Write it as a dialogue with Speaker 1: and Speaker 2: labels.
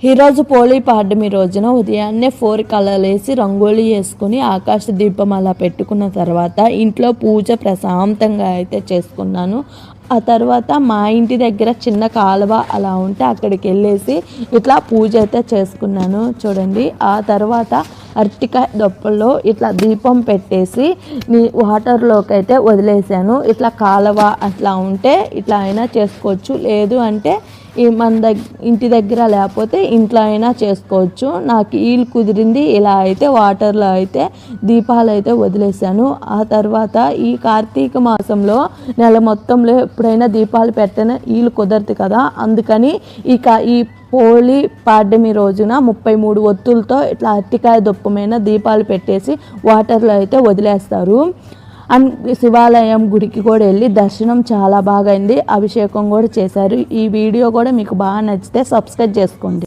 Speaker 1: ఈరోజు పోలీ పాడ్యమి రోజున ఉదయాన్నే 4 కలర్లు వేసి రంగోలీ వేసుకుని ఆకాశ దీపం అలా పెట్టుకున్న తర్వాత ఇంట్లో పూజ ప్రశాంతంగా అయితే చేసుకున్నాను. ఆ తర్వాత మా ఇంటి దగ్గర చిన్న కాలువ అలా ఉంటే అక్కడికి వెళ్ళేసి ఇట్లా పూజ అయితే చేసుకున్నాను చూడండి. ఆ తర్వాత అరటికాయ దొప్పల్లో ఇట్లా దీపం పెట్టేసి వాటర్లోకి అయితే వదిలేసాను. ఇట్లా కాలువ అట్లా ఉంటే ఇట్లా అయినా చేసుకోవచ్చు, లేదు అంటే మన ఇంటి దగ్గర లేకపోతే ఇంట్లో అయినా చేసుకోవచ్చు. నాకు వీలు కుదిరింది ఇలా అయితే వాటర్లో అయితే దీపాలు అయితే వదిలేసాను. ఆ తర్వాత ఈ కార్తీక మాసంలో నెల మొత్తంలో ఎప్పుడైనా దీపాలు పెట్టిన వీలు కుదరదు కదా, అందుకని ఈ పోలీ పాడ్యమి రోజున 33 ఒత్తులతో ఇట్లా అరటికాయ దొప్పమైన దీపాలు పెట్టేసి వాటర్లో అయితే వదిలేస్తారు. శివాలయం గుడికి కూడా వెళ్ళి దర్శనం చాలా బాగా అయింది, అభిషేకం కూడా చేశారు. ఈ వీడియో కూడా మీకు బాగా నచ్చితే సబ్స్క్రైబ్ చేసుకోండి.